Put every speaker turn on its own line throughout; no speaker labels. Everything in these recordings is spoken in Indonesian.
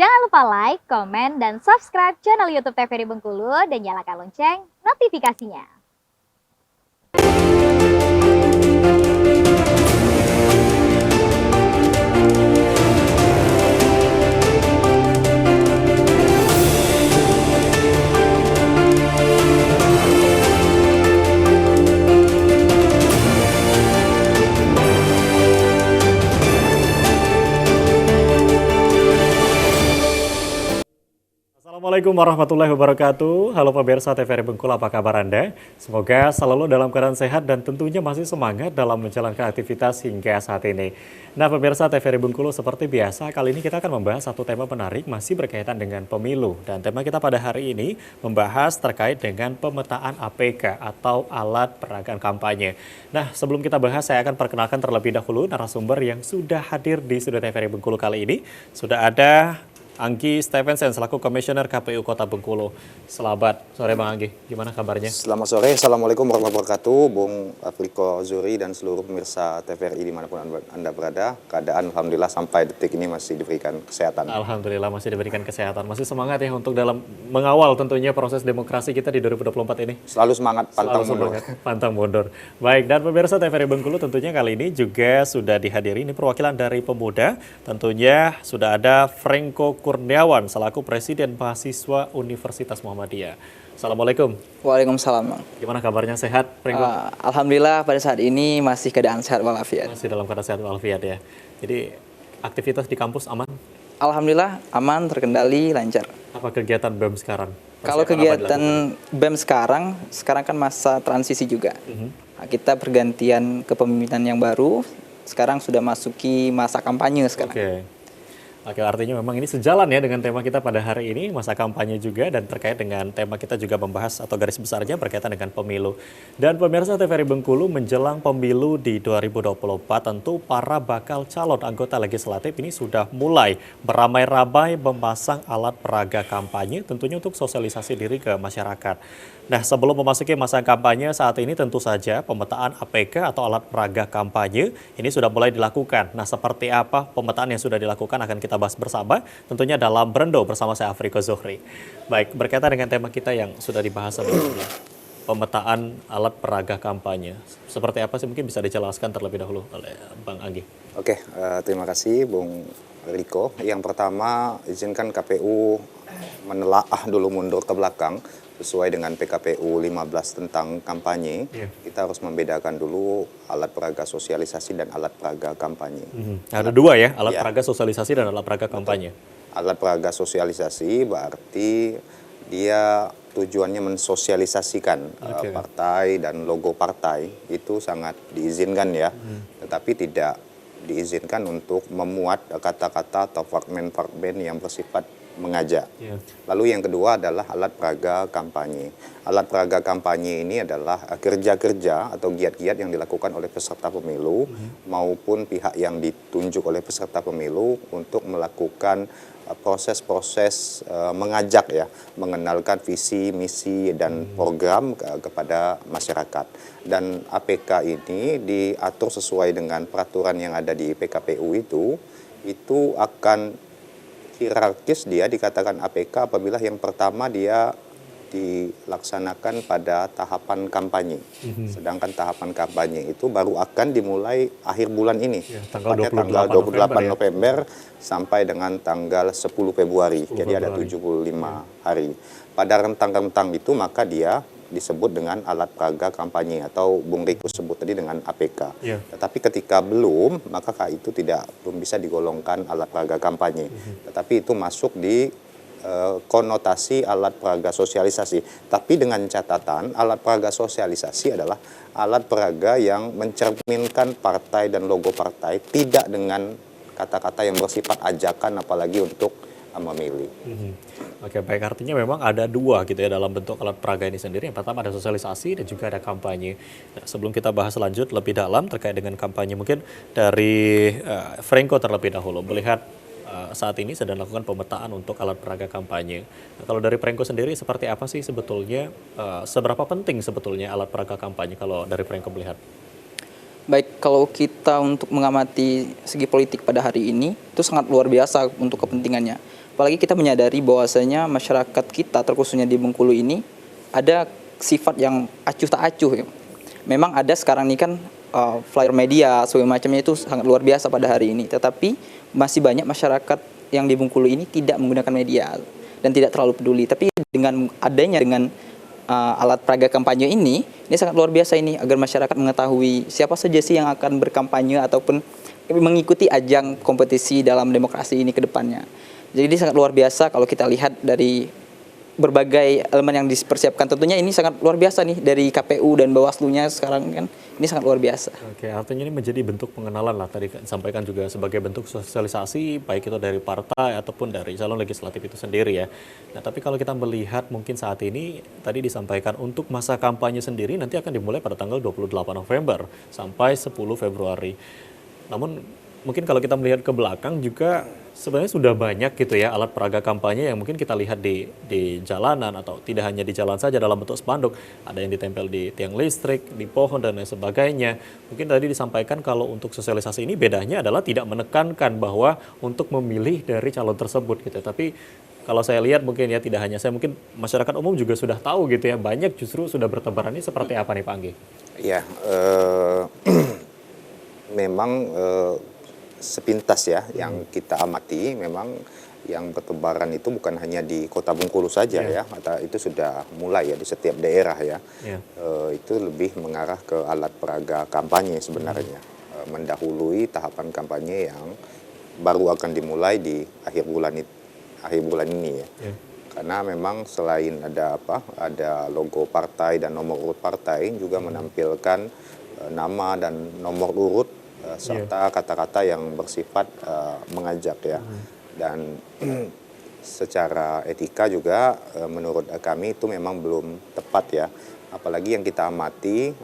Jangan lupa like, komen, dan subscribe channel YouTube TVRI Bengkulu dan nyalakan lonceng notifikasinya.
Assalamualaikum warahmatullahi wabarakatuh. Halo pemirsa TVRI Bengkulu, apa kabar Anda? Semoga selalu dalam keadaan sehat dan tentunya masih semangat dalam menjalankan aktivitas hingga saat ini. Nah pemirsa TVRI Bengkulu, seperti biasa kali ini kita akan membahas satu tema menarik masih berkaitan dengan pemilu. Dan tema kita pada hari ini membahas terkait dengan pemetaan APK atau alat peraga kampanye. Nah sebelum kita bahas, saya akan perkenalkan terlebih dahulu narasumber yang sudah hadir di studio TVRI Bengkulu kali ini. Sudah ada Anggi Stevenson selaku Komisioner KPU Kota Bengkulu. Selamat sore Bang Anggi, gimana kabarnya?
Selamat sore, Assalamualaikum warahmatullahi wabarakatuh, Bung Afriko Zuri dan seluruh pemirsa TVRI dimanapun Anda berada. Keadaan Alhamdulillah sampai detik ini masih diberikan kesehatan.
Alhamdulillah masih diberikan kesehatan, masih semangat ya untuk dalam mengawal tentunya proses demokrasi kita di 2024 ini.
Selalu semangat, pantang mundur.
Pantang mundur. Baik, dan pemirsa TVRI Bengkulu tentunya kali ini juga sudah dihadiri ini perwakilan dari pemuda. Tentunya sudah ada Franco Kurniawan selaku Presiden Mahasiswa Universitas Muhammadiyah. Assalamualaikum.
Waalaikumsalam.
Gimana kabarnya, sehat Franco?
Alhamdulillah pada saat ini masih keadaan sehat walafiat.
Masih dalam keadaan sehat walafiat ya. Jadi aktivitas di kampus aman?
Alhamdulillah aman, terkendali, lancar.
Apa kegiatan BEM sekarang?
Kalau kegiatan BEM sekarang kan masa transisi juga. Nah, kita pergantian kepemimpinan yang baru, sekarang sudah masuki masa kampanye sekarang.
Oke, artinya memang ini sejalan ya dengan tema kita pada hari ini, masa kampanye juga, dan terkait dengan tema kita juga membahas atau garis besarnya berkaitan dengan pemilu. Dan pemirsa TVRI Bengkulu menjelang pemilu di 2024, tentu para bakal calon anggota legislatif ini sudah mulai beramai-ramai memasang alat peraga kampanye, tentunya untuk sosialisasi diri ke masyarakat. Nah, sebelum memasuki masa kampanye saat ini tentu saja pemetaan APK atau alat peraga kampanye ini sudah mulai dilakukan. Nah, seperti apa pemetaan yang sudah dilakukan akan kita bahas bersama tentunya dalam Berendo bersama saya Afriko Zuhri. Baik, berkaitan dengan tema kita yang sudah dibahas sebelumnya, pemetaan alat peraga kampanye. Seperti apa sih, mungkin bisa dijelaskan terlebih dahulu oleh Bang Anggi.
Oke, terima kasih Bung Riko. Yang pertama, izinkan KPU menelaah dulu mundur ke belakang sesuai dengan PKPU 15 tentang kampanye. Kita harus membedakan dulu alat peraga sosialisasi dan alat peraga kampanye.
Ada dua ya, alat peraga sosialisasi dan alat peraga kampanye.
Alat peraga sosialisasi berarti dia tujuannya mensosialisasikan partai dan logo partai, itu sangat diizinkan ya. Tetapi tidak diizinkan untuk memuat kata-kata atau fragmen-fragmen yang bersifat mengajak. Lalu yang kedua adalah alat peraga kampanye. Alat peraga kampanye ini adalah kerja-kerja atau giat-giat yang dilakukan oleh peserta pemilu maupun pihak yang ditunjuk oleh peserta pemilu untuk melakukan proses-proses mengajak ya, mengenalkan visi, misi, dan program kepada masyarakat. Dan APK ini diatur sesuai dengan peraturan yang ada di PKPU itu akan hierarkis, dia dikatakan APK apabila yang pertama dia dilaksanakan pada tahapan kampanye. Sedangkan tahapan kampanye itu baru akan dimulai akhir bulan ini.
Tanggal
28 November sampai dengan tanggal 10 Februari. Jadi ada 75 hari. Pada rentang-rentang itu maka dia disebut dengan alat peraga kampanye atau Bung Riko sebut tadi dengan APK. Tetapi ketika belum, maka itu belum bisa digolongkan alat peraga kampanye. Tetapi itu masuk di konotasi alat peraga sosialisasi. Tapi dengan catatan alat peraga sosialisasi adalah alat peraga yang mencerminkan partai dan logo partai, tidak dengan kata-kata yang bersifat ajakan apalagi untuk memilih.
Oke, baik, artinya memang ada dua gitu ya dalam bentuk alat peraga ini sendiri. Yang pertama ada sosialisasi dan juga ada kampanye. Nah, sebelum kita bahas lanjut lebih dalam terkait dengan kampanye, mungkin dari Franco terlebih dahulu melihat saat ini sedang dilakukan pemetaan untuk alat peraga kampanye. Nah, kalau dari Franco sendiri seperti apa sih sebetulnya, seberapa penting sebetulnya alat peraga kampanye kalau dari Franco melihat?
Baik, kalau kita untuk mengamati segi politik pada hari ini itu sangat luar biasa untuk kepentingannya. Apalagi kita menyadari bahwasanya masyarakat kita terkhususnya di Bengkulu ini ada sifat yang acuh tak acuh ya. Memang ada sekarang ini kan flyer media segala macamnya itu sangat luar biasa pada hari ini, tetapi masih banyak masyarakat yang di Bengkulu ini tidak menggunakan media dan tidak terlalu peduli. Tapi dengan adanya alat peraga kampanye ini sangat luar biasa ini agar masyarakat mengetahui siapa saja sih yang akan berkampanye ataupun mengikuti ajang kompetisi dalam demokrasi ini ke depannya. Jadi ini sangat luar biasa kalau kita lihat dari berbagai elemen yang dipersiapkan. Tentunya ini sangat luar biasa nih dari KPU dan Bawaslu-nya sekarang kan. Ini sangat luar biasa.
Oke, artinya ini menjadi bentuk pengenalan lah. Tadi disampaikan juga sebagai bentuk sosialisasi, baik itu dari partai ataupun dari calon legislatif itu sendiri ya. Nah, tapi kalau kita melihat mungkin saat ini, tadi disampaikan untuk masa kampanye sendiri nanti akan dimulai pada tanggal 28 November sampai 10 Februari. Namun mungkin kalau kita melihat ke belakang juga sebenarnya sudah banyak gitu ya alat peraga kampanye yang mungkin kita lihat di jalanan atau tidak hanya di jalan saja dalam bentuk spanduk. Ada yang ditempel di tiang listrik, di pohon dan lain sebagainya. Mungkin tadi disampaikan kalau untuk sosialisasi ini bedanya adalah tidak menekankan bahwa untuk memilih dari calon tersebut gitu. Tapi kalau saya lihat mungkin ya tidak hanya saya, mungkin masyarakat umum juga sudah tahu gitu ya. Banyak justru sudah bertebaran. Ini seperti apa nih Pak Anggi?
Ya, memang sepintas ya yang kita amati, memang yang bertebaran itu bukan hanya di Kota Bengkulu saja ya, atau itu sudah mulai ya di setiap daerah ya. Itu lebih mengarah ke alat peraga kampanye sebenarnya, mendahului tahapan kampanye yang baru akan dimulai di akhir bulan ini ya. Karena memang selain ada logo partai dan nomor urut partai, juga menampilkan nama dan nomor urut serta kata-kata yang bersifat mengajak ya. Dan secara etika juga menurut kami itu memang belum tepat ya. Apalagi yang kita amati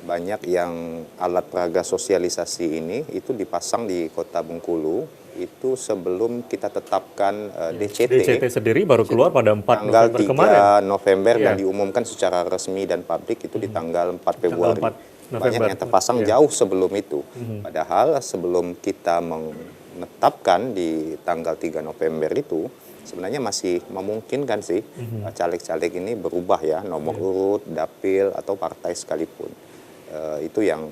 banyak yang alat peraga sosialisasi ini itu dipasang di Kota Bengkulu itu sebelum kita tetapkan DCT.
DCT sendiri baru keluar pada 4
tanggal
November kemarin.
3 November dan diumumkan secara resmi dan publik itu di tanggal 4 Februari. Banyak yang terpasang jauh sebelum itu. Padahal sebelum kita menetapkan di tanggal 3 November itu, sebenarnya masih memungkinkan sih caleg-caleg ini berubah ya, nomor urut, dapil, atau partai sekalipun. Itu yang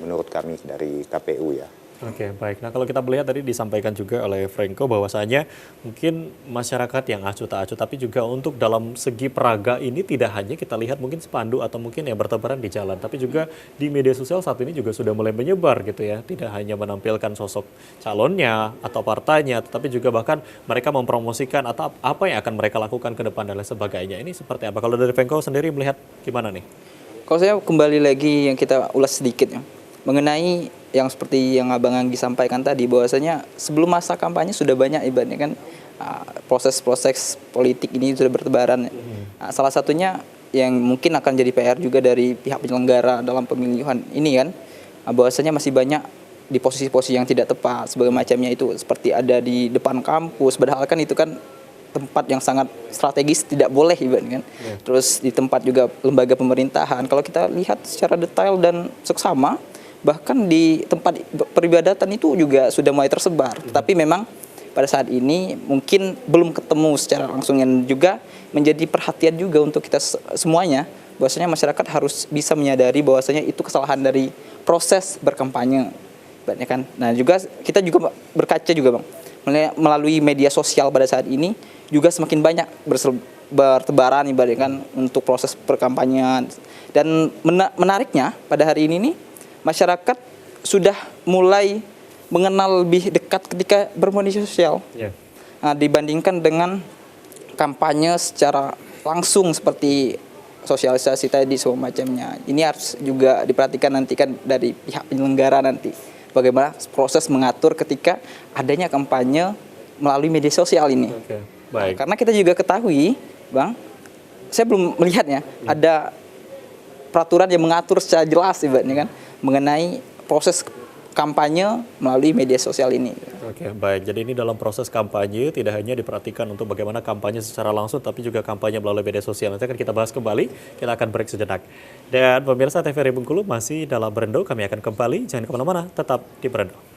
menurut kami dari KPU ya.
Oke, baik. Nah, kalau kita melihat tadi disampaikan juga oleh Franco bahwasanya mungkin masyarakat yang acuh tak acuh, tapi juga untuk dalam segi peraga ini tidak hanya kita lihat mungkin spanduk atau mungkin yang bertebaran di jalan, tapi juga di media sosial saat ini juga sudah mulai menyebar gitu ya. Tidak hanya menampilkan sosok calonnya atau partainya, tetapi juga bahkan mereka mempromosikan atau apa yang akan mereka lakukan ke depan dan lain sebagainya. Ini seperti apa? Kalau dari Franco sendiri melihat gimana nih?
Kalau saya kembali lagi yang kita ulas sedikit ya, mengenai yang seperti yang Abang Anggi sampaikan tadi, bahwasanya sebelum masa kampanye sudah banyak ibaratnya kan proses-proses politik ini sudah bertebaran. Salah satunya yang mungkin akan jadi PR juga dari pihak penyelenggara dalam pemilihan ini kan, bahwasanya masih banyak di posisi-posisi yang tidak tepat sebagai macamnya itu, seperti ada di depan kampus, padahal kan itu kan tempat yang sangat strategis, tidak boleh ibaratnya kan. Terus di tempat juga lembaga pemerintahan, kalau kita lihat secara detail dan seksama, bahkan di tempat peribadatan itu juga sudah mulai tersebar. Tapi memang pada saat ini mungkin belum ketemu secara langsung, dan juga menjadi perhatian juga untuk kita semuanya, bahwasanya masyarakat harus bisa menyadari bahwasanya itu kesalahan dari proses berkampanye. Kan? Nah, juga kita juga berkaca juga Bang, melalui media sosial pada saat ini juga semakin banyak bertebaran ibaratnya kan untuk proses perkampanyean. Dan menariknya pada hari ini nih, masyarakat sudah mulai mengenal lebih dekat ketika bermedia sosial dibandingkan dengan kampanye secara langsung seperti sosialisasi tadi semua macamnya. Ini harus juga diperhatikan nanti kan dari pihak penyelenggara nanti, bagaimana proses mengatur ketika adanya kampanye melalui media sosial ini.
Baik.
Karena kita juga ketahui Bang, saya belum melihatnya ada peraturan yang mengatur secara jelas ibaratnya kan mengenai proses kampanye melalui media sosial ini.
Oke, baik. Jadi ini dalam proses kampanye tidak hanya diperhatikan untuk bagaimana kampanye secara langsung, tapi juga kampanye melalui media sosial. Nanti akan kita bahas kembali. Kita akan break sejenak. Dan pemirsa TVRI Bengkulu masih dalam Berendo. Kami akan kembali. Jangan kemana-mana. Tetap di Berendo.